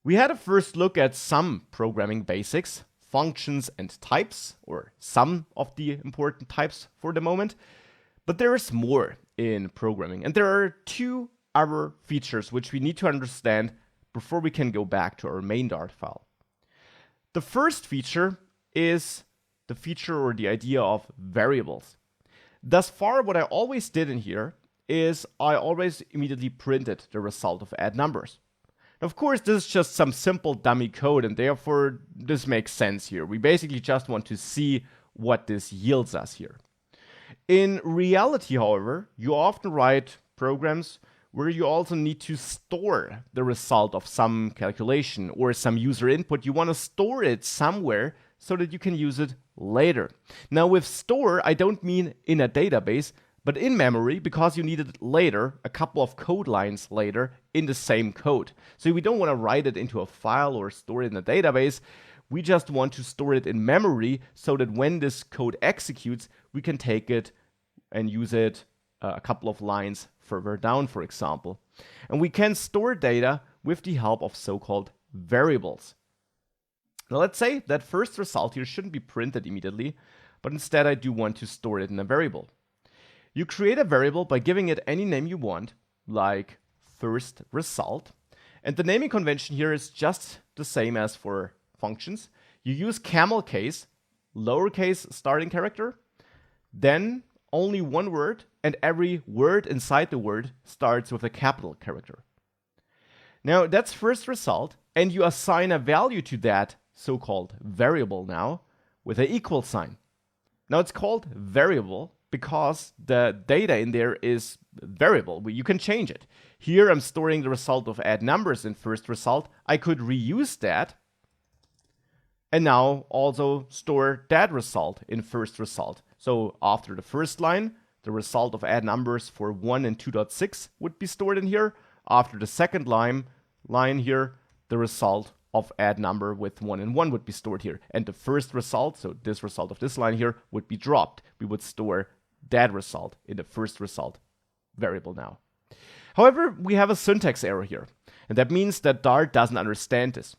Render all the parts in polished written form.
We had a first look at some programming basics, functions and types, or some of the important types for the moment. But there is more in programming, and there are two other features which we need to understand before we can go back to our main Dart file. The first feature is the feature or the idea of variables. Thus far, what I always did in here is I always immediately printed the result of add numbers. Of course, this is just some simple dummy code, and therefore this makes sense here. We basically just want to see what this yields us here. In reality, however, you often write programs where you also need to store the result of some calculation or some user input. You want to store it somewhere so that you can use it later. Now, with store, I don't mean in a database, but in memory, because you need it later, a couple of code lines later in the same code. So we don't want to write it into a file or store it in a database. We just want to store it in memory so that when this code executes, we can take it and use it a couple of lines further down, for example. And we can store data with the help of so-called variables. Now let's say that first result here shouldn't be printed immediately, but instead I do want to store it in a variable. You create a variable by giving it any name you want, like first result. And the naming convention here is just the same as for functions. You use camel case, lowercase starting character, then only one word, and every word inside the word starts with a capital character. Now that's first result, and you assign a value to that so-called variable now with an equal sign. Now it's called variable because the data in there is variable. You can change it. Here I'm storing the result of add numbers in first result. I could reuse that and now also store that result in first result. So after the first line, the result of add numbers for 1 and 2.6 would be stored in here. After the second line here, the result of add number with 1 and 1 would be stored here. And the first result, so this result of this line here, would be dropped. We would store that result in the first result variable now. However, we have a syntax error here, and that means that Dart doesn't understand this.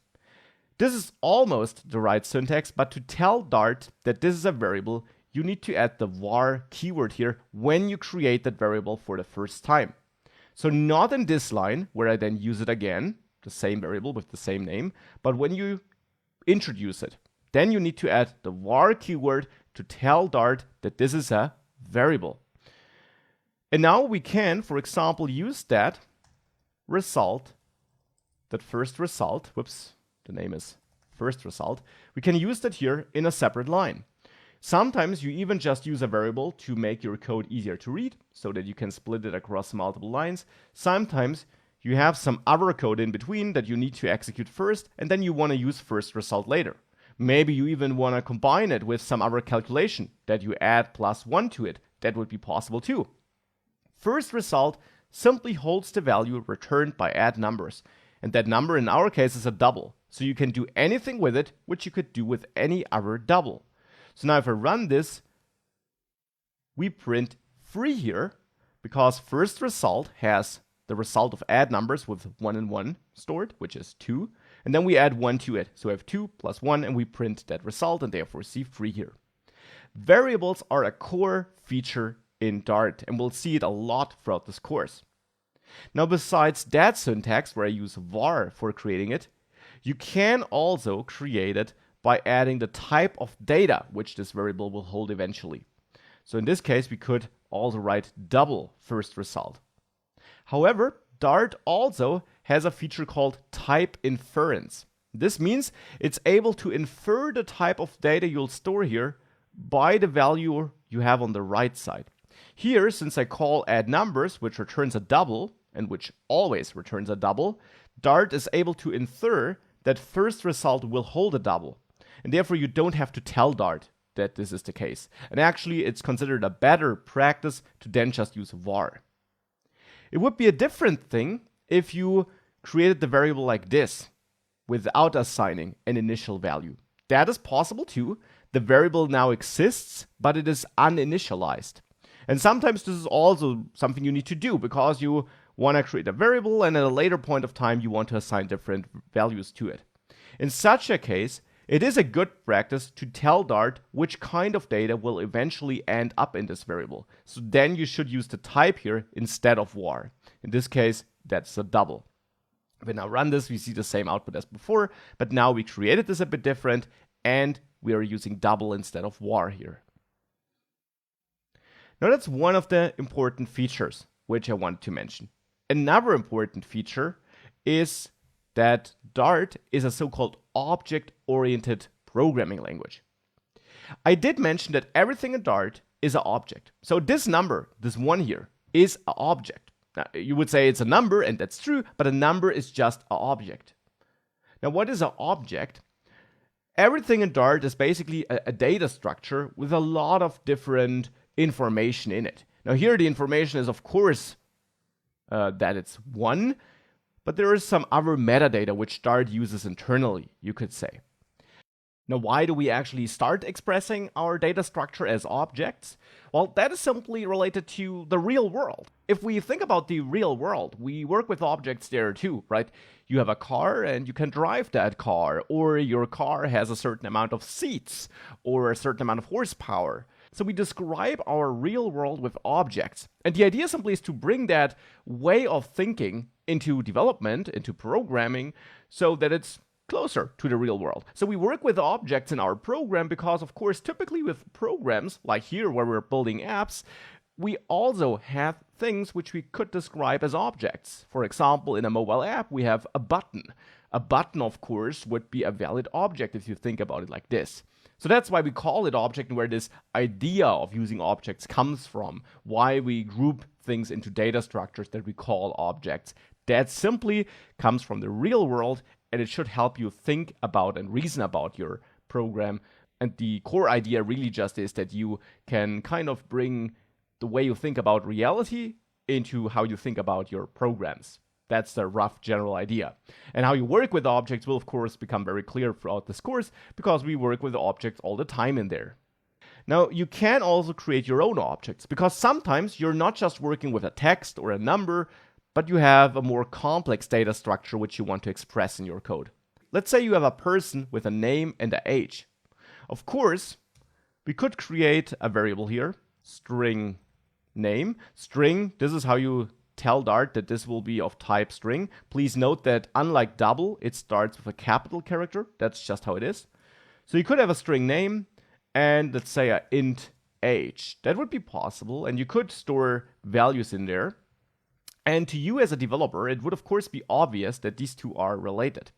This is almost the right syntax, but to tell Dart that this is a variable, you need to add the var keyword here when you create that variable for the first time. So not in this line, where I then use it again, the same variable with the same name, but when you introduce it, then you need to add the var keyword to tell Dart that this is a variable. And now we can, for example, use that result, that first result, whoops, the name is first result, we can use that here in a separate line. Sometimes you even just use a variable to make your code easier to read so that you can split it across multiple lines. Sometimes you have some other code in between that you need to execute first, and then you want to use first result later. Maybe you even want to combine it with some other calculation that you add +1 to it. That would be possible too. First result simply holds the value returned by add numbers. And that number in our case is a double. So you can do anything with it, which you could do with any other double. So now if I run this, we print 3 here because first result has the result of add numbers with 1 and 1 stored, which is 2. And then we add 1 to it. So we have 2 + 1, and we print that result, and therefore see 3 here. Variables are a core feature in Dart, and we'll see it a lot throughout this course. Now, besides that syntax, where I use var for creating it, you can also create it by adding the type of data which this variable will hold eventually. So in this case, we could also write double first result. However, Dart also has a feature called type inference. This means it's able to infer the type of data you'll store here by the value you have on the right side. Here, since I call add numbers, which returns a double, and which always returns a double, Dart is able to infer that first result will hold a double. And therefore, you don't have to tell Dart that this is the case. And actually, it's considered a better practice to then just use var. It would be a different thing if you created the variable like this, without assigning an initial value. That is possible too. The variable now exists, but it is uninitialized. And sometimes this is also something you need to do because you want to create a variable, and at a later point of time, you want to assign different values to it. In such a case, it is a good practice to tell Dart which kind of data will eventually end up in this variable. So then you should use the type here instead of var. In this case, that's a double. If we now run this, we see the same output as before, but now we created this a bit different, and we are using double instead of var here. Now that's one of the important features which I wanted to mention. Another important feature is that Dart is a so-called object-oriented programming language. I did mention that everything in Dart is an object. So this number, this one here, is an object. Now, you would say it's a number, and that's true, but a number is just an object. Now, what is an object? Everything in Dart is basically a data structure with a lot of different information in it. Now, here the information is, of course, that it's 1, but there is some other metadata which Dart uses internally, you could say. Now, why do we actually start expressing our data structure as objects? Well, that is simply related to the real world. If we think about the real world, we work with objects there too, right? You have a car and you can drive that car, or your car has a certain amount of seats or a certain amount of horsepower. So we describe our real world with objects. And the idea simply is to bring that way of thinking into development, into programming, so that it's closer to the real world. So we work with objects in our program because, of course, typically with programs, like here where we're building apps, we also have things which we could describe as objects. For example, in a mobile app, we have a button. A button, of course, would be a valid object if you think about it like this. So that's why we call it object, and where this idea of using objects comes from, why we group things into data structures that we call objects. That simply comes from the real world, and it should help you think about and reason about your program. And the core idea really just is that you can kind of bring the way you think about reality into how you think about your programs. That's the rough general idea. And how you work with objects will, of course, become very clear throughout this course, because we work with objects all the time in there. Now, you can also create your own objects, because sometimes you're not just working with a text or a number, but you have a more complex data structure which you want to express in your code. Let's say you have a person with a name and an age. Of course, we could create a variable here, string name. String, this is how you tell Dart that this will be of type string. Please note that unlike double, it starts with a capital character. That's just how it is. So you could have a string name and let's say a int age. That would be possible, and you could store values in there. And to you as a developer, it would of course be obvious that these two are related.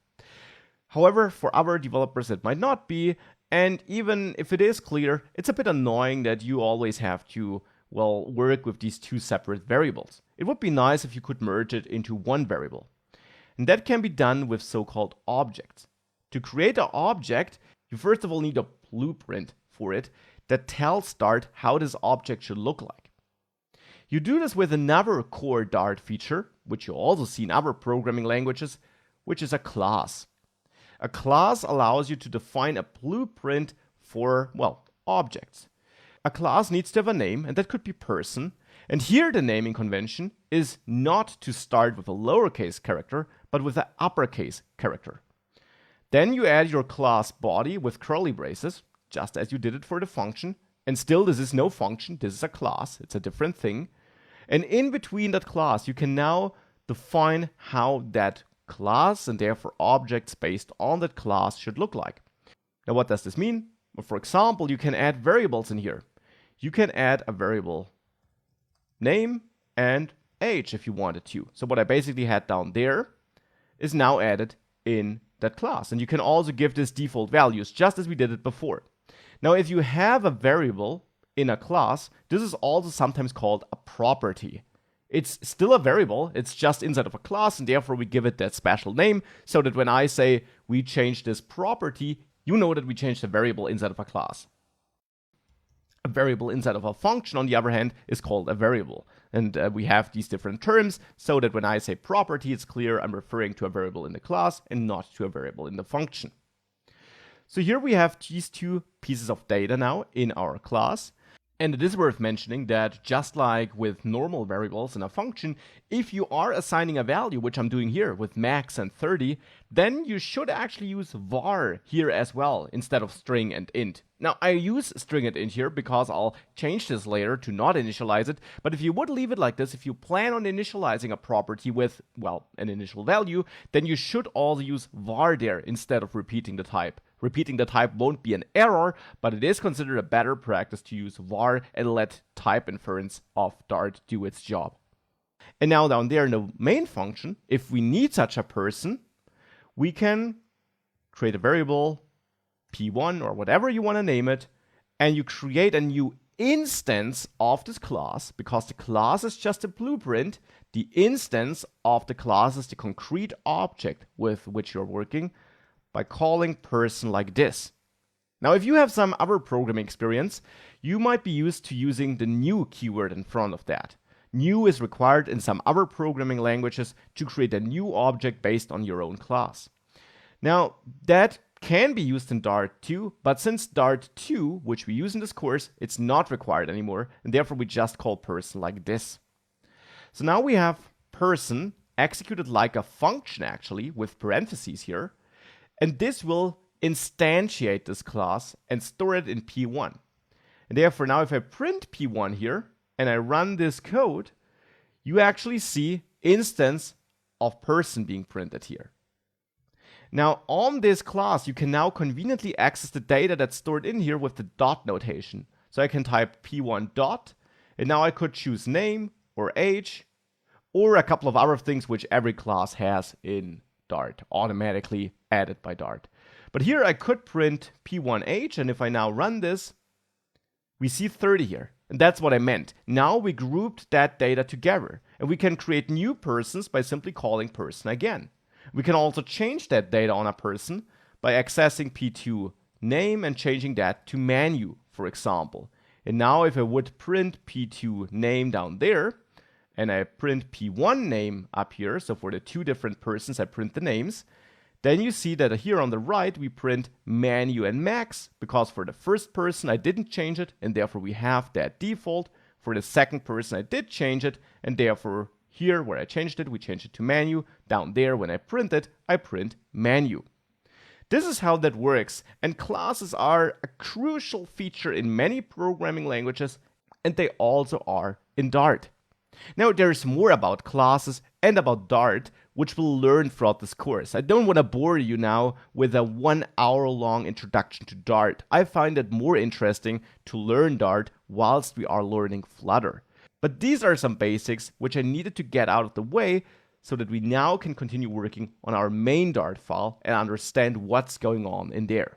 However, for other developers it might not be, and even if it is clear, it's a bit annoying that you always have to, well, work with these two separate variables. It would be nice if you could merge it into one variable. And that can be done with so-called objects. To create an object, you first of all need a blueprint for it that tells Dart how this object should look like. You do this with another core Dart feature, which you also see in other programming languages, which is a class. A class allows you to define a blueprint for, well, objects. A class needs to have a name, and that could be person. And here the naming convention is not to start with a lowercase character, but with an uppercase character. Then you add your class body with curly braces, just as you did it for the function. And still, this is no function, this is a class, it's a different thing. And in between that class, you can now define how that class, and therefore objects based on that class, should look like. Now, what does this mean? Well, for example, you can add variables in here. You can add a variable name and age if you wanted to. So what I basically had down there is now added in that class. And you can also give this default values, just as we did it before. Now, if you have a variable in a class, this is also sometimes called a property. It's still a variable, it's just inside of a class, and therefore we give it that special name, so that when I say we change this property, you know that we changed a variable inside of a class. A variable inside of a function, on the other hand, is called a variable. And we have these different terms, so that when I say property, it's clear I'm referring to a variable in the class and not to a variable in the function. So here we have these two pieces of data now in our class. And it is worth mentioning that just like with normal variables in a function, if you are assigning a value, which I'm doing here with max and 30, then you should actually use var here as well instead of string and int. Now I use string and int here because I'll change this later to not initialize it, but if you would leave it like this, if you plan on initializing a property with, well, an initial value, then you should also use var there instead of repeating the type. Repeating the type won't be an error, but it is considered a better practice to use var and let type inference of Dart do its job. And now down there in the main function, if we need such a person, we can create a variable p1 or whatever you want to name it, and you create a new instance of this class, because the class is just a blueprint. The instance of the class is the concrete object with which you're working, by calling person like this. Now, if you have some other programming experience, you might be used to using the new keyword in front of that. New is required in some other programming languages to create a new object based on your own class. Now, that can be used in Dart too, but since Dart 2, which we use in this course, it's not required anymore, and therefore we just call person like this. So now we have person executed like a function actually, with parentheses here. And this will instantiate this class and store it in P1. And therefore now if I print P1 here and I run this code, you actually see instance of person being printed here. Now on this class, you can now conveniently access the data that's stored in here with the dot notation. So I can type P1 dot, and now I could choose name or age or a couple of other things which every class has in Dart, automatically added by Dart. But here I could print p1age, and if I now run this, we see 30 here. And that's what I meant. Now we grouped that data together, and we can create new persons by simply calling person again. We can also change that data on a person by accessing p2 name and changing that to manu, for example. And now if I would print p2 name down there, and I print p1 name up here, so for the two different persons I print the names, then you see that here on the right we print manu and max, because for the first person I didn't change it, and therefore we have that default. For the second person I did change it, and therefore here where I changed it, we changed it to manu. Down there when I print it, I print manu. This is how that works, and classes are a crucial feature in many programming languages, and they also are in Dart. Now there's more about classes and about Dart, which we'll learn throughout this course. I don't want to bore you now with a 1 hour long introduction to Dart. I find it more interesting to learn Dart whilst we are learning Flutter. But these are some basics which I needed to get out of the way so that we now can continue working on our main Dart file and understand what's going on in there.